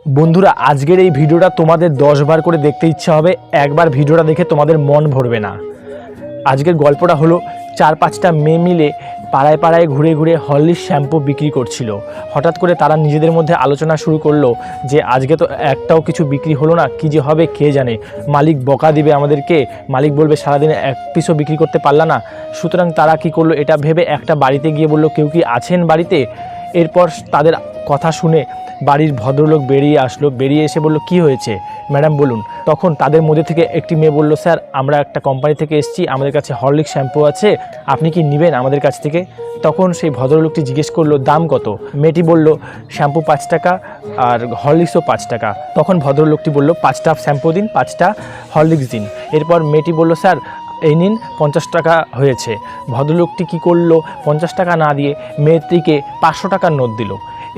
বন্ধুরা আজকের এই ভিডিওটা তোমাদের 10 বার করে দেখতে ইচ্ছা হবে, একবার ভিডিওটা দেখে তোমাদের মন ভরবে না। আজকের গল্পটা হলো 4-5টা মেয়ে মিলে পাড়ায় পাড়ায় ঘুরে ঘুরে হরলিক্স শ্যাম্পু বিক্রি করছিল। হঠাৎ করে তারা নিজেদের মধ্যে আলোচনা শুরু করলো যে আজকে তো একটাও কিছু বিক্রি হলো না, কী যে হবে কে জানে, মালিক বকা দিবে আমাদেরকে, মালিক বলবে সারাদিনে এক পিসও বিক্রি করতে পারলা না। সুতরাং তারা কি করলো, এটা ভেবে একটা বাড়িতে গিয়ে বলল কেউ কি আছেন বাড়িতে। এরপর তাদের কথা শুনে বাড়ির ভদ্রলোক বেরিয়ে আসলো, বেরিয়ে এসে বলল কি হয়েছে ম্যাডাম বলুন। তখন তাদের মধ্যে থেকে একটি মেয়ে বলল স্যার আমরা একটা কোম্পানি থেকে এসেছি, আমাদের কাছে হরলিক্স শ্যাম্পু আছে, আপনি কি নেবেন আমাদের কাছ থেকে। তখন সেই ভদ্রলোকটি জিজ্ঞেস করলো দাম কত। মেয়েটি বলল শ্যাম্পু 5 টাকা আর হরলিক্সও 5 টাকা। তখন ভদ্রলোকটি বলল 5টা শ্যাম্পু দিন, 5টা হরলিক্স দিন। এরপর মেয়েটি বলল স্যার এই নিন 50 টাকা হয়েছে। ভদ্রলোকটি কি করলো, 50 টাকা না দিয়ে মেয়েটিকে 500 টাকার নোট দিল।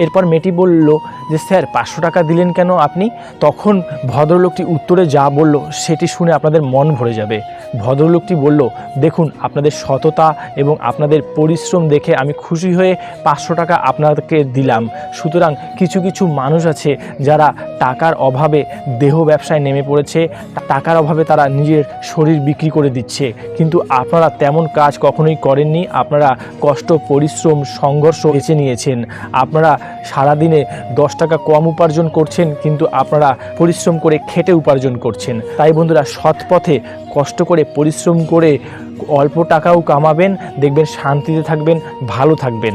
এরপর মেয়েটি বলল যে স্যার 500 টাকা দিলেন কেন আপনি। তখন ভদ্রলোকটি উত্তরে যা বলল সেটি শুনে আপনাদের মন ভরে যাবে। ভদ্রলোকটি বলল দেখুন আপনাদের সততা এবং আপনাদের পরিশ্রম দেখে আমি খুশি হয়ে 500 টাকা আপনাদেরকে দিলাম। সুতরাং কিছু কিছু মানুষ আছে যারা টাকার অভাবে দেহ ব্যবসায় নেমে পড়েছে, টাকার অভাবে তারা নিজের শরীর বিক্রি করে দিচ্ছে, কিন্তু আপনারা তেমন কাজ কখনোই করেননি। আপনারা কষ্ট, পরিশ্রম, সংঘর্ষ বেছে নিয়েছেন। আপনারা সারাদিনে 10 টাকা কম উপার্জন করছেন, কিন্তু আপনারা পরিশ্রম করে খেটে উপার্জন করছেন। তাই বন্ধুরা সৎ পথে কষ্ট করে পরিশ্রম করে অল্প টাকাও কামাবেন, দেখবেন শান্তিতে থাকবেন, ভালো থাকবেন।